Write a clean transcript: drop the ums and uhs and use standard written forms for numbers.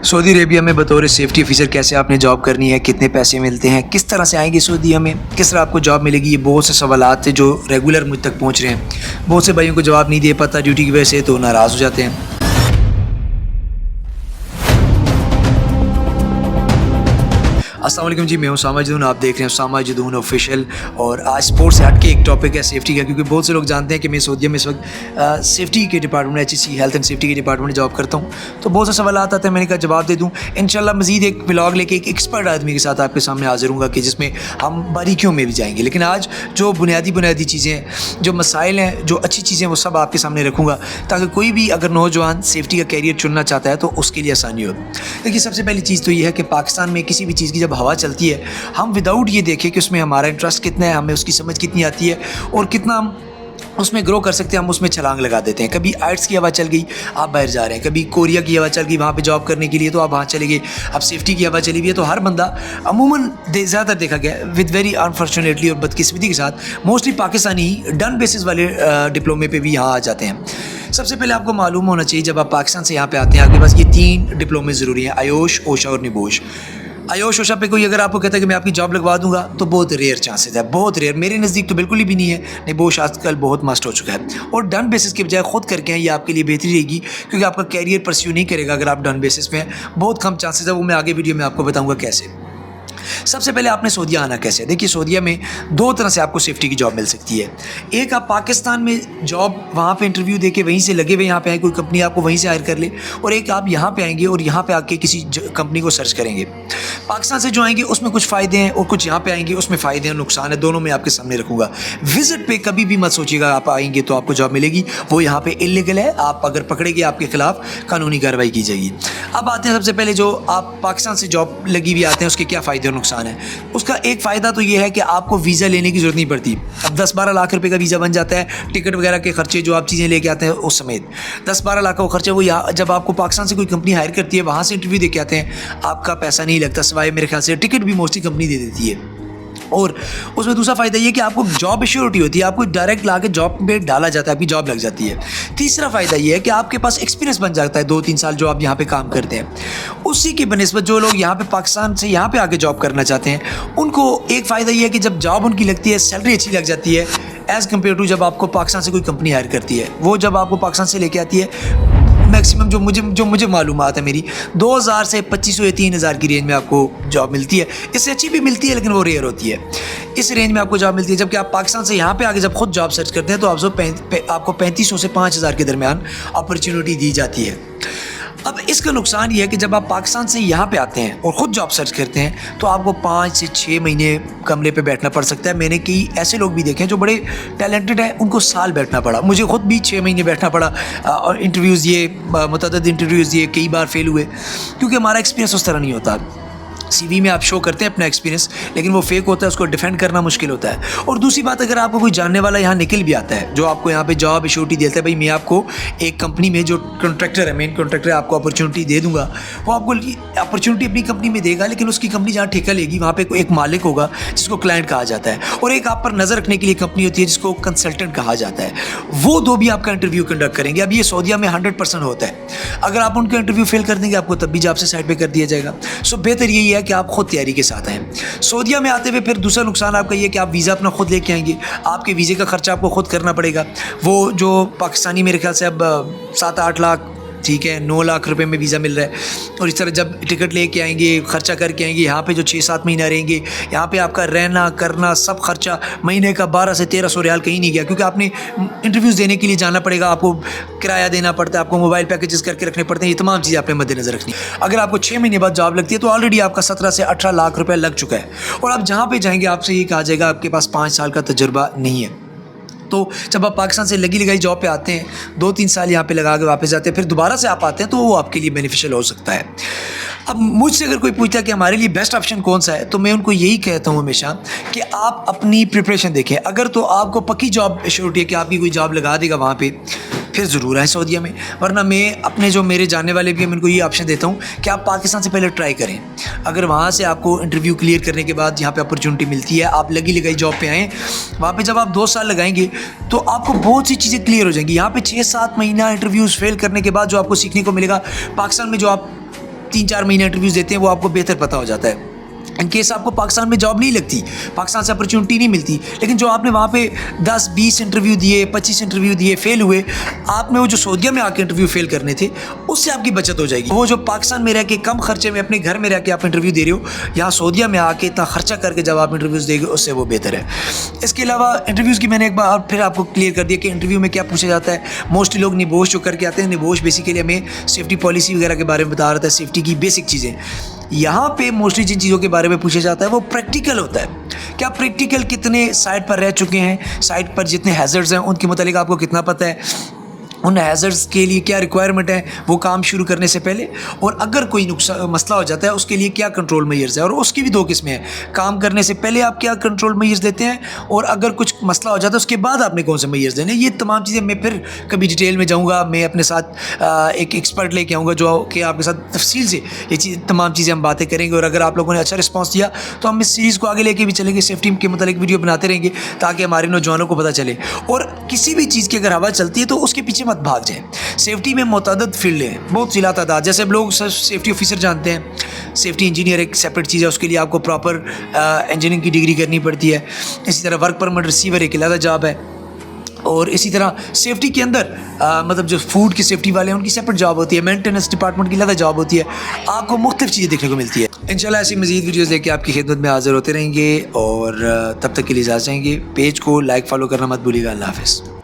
Saudi Arabia में बतौर safety officer कैसे आपने जॉब करनी है, कितने पैसे मिलते हैं, किस तरह से आएंगे सऊदीया में, किस तरह आपको जॉब मिलेगी, ये बहुत से सवालात थे जो रेगुलर मुझ तक पहुंच रहे हैं। बहुत से भाइयों को जवाब नहीं दे पाता ड्यूटी की वजह से, तो नाराज़ हो जाते हैं। अस्सलाम वालेकुम जी, मैं उसामा जदून, आप देख रहे हैं उसामा जदून ऑफिशियल। और आज स्पोर्ट्स से हट के एक टॉपिक है सेफ्टी का, क्योंकि बहुत से लोग जानते हैं कि मैं सऊदीया में इस वक्त सेफ्टी के डिपार्टमेंट में HSC हेल्थ एंड सेफ्टी के डिपार्टमेंट में जॉब करता हूँ। तो बहुत से सवाल आते हैं, मैंने कहा जवाब दे दूँ। इंशाल्लाह मज़ीद एक व्लॉग लेके एक एक्सपर्ट आदमी के साथ आपके सामने हाजिर हूँगा कि जिसमें हम बारीकियों में भी जाएंगे। लेकिन आज जो बुनियादी चीज़ें हैं, जो मसाइल हैं, जो अच्छी चीज़ें, वो सब आपके सामने रखूँगा, ताकि कोई भी अगर नौजवान सेफ्टी का कैरियर चुनना चाहता है तो उसके लिए आसानी हो। देखिए, सबसे पहली चीज़ तो ये है कि पाकिस्तान में किसी भी चीज़ की जब हवा चलती है, हम विदाउट ये देखें कि उसमें हमारा इंटरेस्ट कितना है, हमें उसकी समझ कितनी आती है और कितना हम उसमें ग्रो कर सकते हैं, हम उसमें छलांग लगा देते हैं। कभी आर्ट्स की हवा चल गई, आप बाहर जा रहे हैं। कभी कोरिया की हवा चल गई, वहाँ पे जॉब करने के लिए, तो आप वहाँ चले गए। अब सेफ्टी की हवा चली हुई है, तो हर बंदा अमूमन ज़्यादातर देखा गया विद वेरी अनफॉर्चुनेटली और बदकिस्मती के साथ मोस्टली पाकिस्तानी ही डन बेसिस वाले डिप्लोमे पे भी यहाँ आ जाते हैं। सबसे पहले आपको मालूम होना चाहिए, जब आप पाकिस्तान से यहाँ पे आते हैं, आपके पास ये 3 डिप्लोमे ज़रूरी हैं, आयोश, ओशा और निबोश। आयोश ओशा पे कोई अगर आपको कहता है कि मैं आपकी जॉब लगवा दूंगा, तो बहुत रेयर चांसेस है, बहुत रेयर। मेरे नज़दीक तो बिल्कुल भी नहीं है। निबोश आजकल बहुत मस्ट हो चुका है, और डन बेसिस के बजाय खुद करके हैं, ये आपके लिए बेहतरी रहेगी, क्योंकि आपका कैरियर परस्यू नहीं करेगा अगर आप डन बेसिस पे हैं। बहुत कम चांसेस है, वो मैं आगे वीडियो में आपको बताऊँगा कैसे। सबसे पहले आपने सऊदीया आना कैसे। देखिए, सऊदीया में 2 तरह से आपको सेफ्टी की जॉब मिल सकती है। एक, आप पाकिस्तान में जॉब वहाँ पे इंटरव्यू देके वहीं से लगे हुए यहाँ पे आए, कोई कंपनी आपको वहीं से हायर कर ले। और एक, आप यहाँ पे आएंगे और यहाँ पे आके किसी कंपनी को सर्च करेंगे। पाकिस्तान से जो आएंगे उसमें कुछ फ़ायदे हैं, और कुछ यहाँ पे आएंगे उसमें फ़ायदे हैं, नुकसान है, दोनों में आपके सामने रखूँगा। विजिट पे कभी भी मत सोचिएगा आप आएंगे तो आपको जॉब मिलेगी, वो यहाँ पे इलीगल है। आप अगर पकड़े गए, आपके खिलाफ कानूनी कार्रवाई की जाएगी। अब आते हैं सबसे पहले, जो आप पाकिस्तान से जॉब लगी हुई आते हैं, उसके क्या फ़ायदे और नुकसान है। उसका एक फ़ायदा तो ये है कि आपको वीज़ा लेने की ज़रूरत नहीं पड़ती। अब 10-12 लाख रुपए का वीज़ा बन जाता है, टिकट वगैरह के खर्चे जो आप चीज़ें लेके आते हैं उस समेत 10-12 लाख का वो खर्चा, वो यहाँ जब आपको पाकिस्तान से कोई कंपनी हायर करती है, वहाँ से इंटरव्यू दे के आते हैं, आपका पैसा नहीं लगता, सिवाय मेरे ख्याल से टिकट भी मोस्टली कंपनी दे देती है। और उसमें दूसरा फ़ायदा ये कि आपको जॉब एश्योरिटी होती है, आपको डायरेक्ट ला के जॉब पे डाला जाता है, आपकी जॉब लग जाती है। तीसरा फ़ायदा ये है कि आपके पास एक्सपीरियंस बन जाता है, 2-3 साल जो आप यहाँ पे काम करते हैं। उसी की बनिस्बत जो लोग यहाँ पे पाकिस्तान से यहाँ पे आके जॉब करना चाहते हैं, उनको एक फ़ायदा ये है कि जब जॉब उनकी लगती है, सैलरी अच्छी लग जाती है एज़ कम्पेयर टू जब आपको पाकिस्तान से कोई कंपनी हायर करती है। वो जब आपको पाकिस्तान से लेके आती है, मैक्सिमम जो मुझे मालूमात है मेरी, 2000 से 2500 या 3000 की रेंज में आपको जॉब मिलती है। इससे अच्छी भी मिलती है, लेकिन वो रेयर होती है। इस रेंज में आपको जॉब मिलती है। जबकि आप पाकिस्तान से यहाँ पे आके जब खुद जॉब सर्च करते हैं, तो आपको 3500 से 5000 के दरमियान अपॉर्चुनिटी दी जाती है। अब इसका नुकसान ये है कि जब आप पाकिस्तान से यहाँ पे आते हैं और ख़ुद जॉब सर्च करते हैं, तो आपको 5 से 6 महीने कमरे पे बैठना पड़ सकता है। मैंने कई ऐसे लोग भी देखे हैं जो बड़े टैलेंटेड हैं, उनको साल बैठना पड़ा। मुझे ख़ुद भी 6 महीने बैठना पड़ा, और इंटरव्यूज़ दिए, मुतअद्दिद इंटरव्यूज़ दिए, कई बार फेल हुए, क्योंकि हमारा एक्सपीरियंस उस तरह नहीं होता। CV में आप शो करते हैं अपना एक्सपीरियंस, लेकिन वो फेक होता है, उसको डिफेंड करना मुश्किल होता है। और दूसरी बात, अगर आपको कोई जानने वाला यहाँ निकल भी आता है, जो आपको यहाँ पे जॉब एश्योरिटी देता है, भाई मैं आपको एक कंपनी में जो कॉन्ट्रैक्टर है, मेन कॉन्ट्रैक्टर है, आपको अपॉर्चुनिटी दे दूंगा, वो आपको अपॉर्चुनिटी अपनी कंपनी में देगा, लेकिन उसकी कंपनी जहाँ ठेका लेगी, वहाँ पर एक मालिक होगा जिसको क्लाइंट कहा जाता है, और एक आप पर नज़र रखने के लिए कंपनी होती है जिसको कंसल्टेंट कहा जाता है। वो दो भी आपका इंटरव्यू कंडक्ट करेंगे। अब ये सऊदीया में 100% होता है। अगर आप उनका इंटरव्यू फेल कर देंगे, आपको तब भी जॉब से साइड पे कर दिया जाएगा। सो बेहतर यही है कि आप खुद तैयारी के साथ आएँ। सऊदीया में आते हुए फिर दूसरा नुकसान आपका ये है कि आप वीज़ा अपना खुद लेके आएंगे, आपके वीज़े का खर्चा आपको खुद करना पड़ेगा। वो जो पाकिस्तानी मेरे ख्याल से अब 7-8 लाख, ठीक है, 9 लाख रुपए में वीज़ा मिल रहा है। और इस तरह जब टिकट लेके आएंगे, खर्चा करके आएंगे, यहाँ पे जो 6-7 महीना रहेंगे, यहाँ पे आपका रहना करना सब खर्चा महीने का 1200 से 1300 रियाल कहीं नहीं गया, क्योंकि आपने इंटरव्यूज़ देने के लिए जाना पड़ेगा, आपको किराया देना पड़ता है, आपको मोबाइल पैकेजेस करके रखने पड़ते हैं। ये तमाम चीज़ें आपने मद्देनज़र रखनी। अगर आपको 6 महीने बाद जॉब लगती है, तो ऑलरेडी आपका 17 से 18 लाख रुपये लग चुका है। और आप जहाँ पर जाएँगे, आपसे ये कहा जाएगा आपके पास 5 साल का तजुर्बा नहीं है। तो जब आप पाकिस्तान से लगी लगाई जॉब पे आते हैं, 2-3 साल यहाँ पे लगा के वापस जाते हैं, फिर दोबारा से आप आते हैं, तो वो आपके लिए बेनिफिशियल हो सकता है। अब मुझसे अगर कोई पूछता है कि हमारे लिए बेस्ट ऑप्शन कौन सा है, तो मैं उनको यही कहता हूँ हमेशा कि आप अपनी प्रिपरेशन देखें। अगर तो आपको पक्की जॉब एश्योरिटी है कि आपकी कोई जॉब लगा देगा वहाँ पे, फिर ज़रूर आए सऊदीया में। वरना मैं अपने जो मेरे जानने वाले भी हैं, मैं उनको ये ऑप्शन देता हूँ कि आप पाकिस्तान से पहले ट्राई करें। अगर वहाँ से आपको इंटरव्यू क्लियर करने के बाद यहाँ पे अपॉर्चुनिटी मिलती है, आप लगी लगाई जॉब पे आएँ, वहाँ पे जब आप 2 साल लगाएंगे, तो आपको बहुत सी चीज़ें क्लियर हो जाएंगी। यहाँ पे 6-7 महीना इंटरव्यूज़ फेल करने के बाद जो आपको सीखने को मिलेगा, पाकिस्तान में जो आप 3-4 महीने इंटरव्यूज़ देते हैं वो आपको बेहतर पता हो जाता है। इन केस आपको पाकिस्तान में जॉब नहीं लगती, पाकिस्तान से अपॉर्चुनिटी नहीं मिलती, लेकिन जो आपने वहाँ पे 10-20 इंटरव्यू दिए, 25 इंटरव्यू दिए, फेल हुए, आपने वो जो सऊदीया में आके इंटरव्यू फेल करने थे उससे आपकी बचत हो जाएगी। वो जो पाकिस्तान में रह के कम खर्चे में अपने घर में रह के आप इंटरव्यू दे रहे हो, यहाँ सऊदीया में आके इतना खर्चा करके जब आप इंटरव्यूज़ देंगे उससे वो बेहतर है। इसके अलावा इंटरव्यूज़ की मैंने एक बार फिर आपको क्लियर कर दिया कि इंटरव्यू में क्या पूछा जाता है। मोस्टली लोग निबोश जो करके आते हैं, निबोश बेसिकली हमें सेफ्टी पॉलिसी वगैरह के बारे में बता रहा था, सेफ्टी की बेसिक चीज़ें। यहाँ पे मोस्टली जिन चीज़ों के बारे में पूछा जाता है वो प्रैक्टिकल होता है। क्या प्रैक्टिकल कितने साइट पर रह चुके हैं, साइट पर जितने हैज़र्ड्स हैं उनके मुतालिक आपको कितना पता है, उन हैज़र्ड्स के लिए क्या रिक्वायरमेंट है वो काम शुरू करने से पहले, और अगर कोई मसला हो जाता है उसके लिए क्या कंट्रोल मेजर्स है। और उसकी भी 2 किस्में हैं, काम करने से पहले आप क्या कंट्रोल मेजर्स देते हैं, और अगर कुछ मसला हो जाता है उसके बाद आपने कौन से मेजर्स देने। ये तमाम चीज़ें मैं फिर कभी डिटेल में जाऊँगा, मैं अपने साथ एक एक्सपर्ट लेके आऊँगा जो कि आपके साथ तफसील से ये चीज़ तमाम चीज़ें हम बातें करेंगे। और अगर आप लोगों ने अच्छा रिस्पॉन्स दिया तो हम इस सीरीज़ को आगे लेके भी चलेंगे, सेफ्टी के मतलब वीडियो बनाते रहेंगे ताकि हमारे नौजवानों को पता चले। और किसी भी चीज़ की अगर हवा चलती है तो उसके पीछे मत भाग जाए। सेफ्टी में मुतअद्दिद फील्ड है, बहुत सी तादाद, जैसे अब लोग सेफ्टी ऑफिसर जानते हैं, सेफ्टी इंजीनियर एक सेपरेट चीज़ है, उसके लिए आपको प्रॉपर इंजीनियरिंग की डिग्री करनी पड़ती है। इसी तरह वर्क परमिट रिसीवर एक अलग जॉब है। और इसी तरह सेफ्टी के अंदर मतलब जो फूड की सेफ्टी वाले हैं उनकी सेपरेट जॉब होती है, मेंटेनेंस डिपार्टमेंट की अलग जॉब होती है। आपको मुख्तलिफ चीज़ें देखने को मिलती है। इंशाल्लाह ऐसी मज़ीद वीडियोज़ लेके आपकी खिदमत में हाज़िर होते रहेंगे, और तब तक के लिए इजाज़त चाहेंगे। पेज को लाइक फॉलो करना मत भूलिएगा। अल्लाह हाफ़िज़।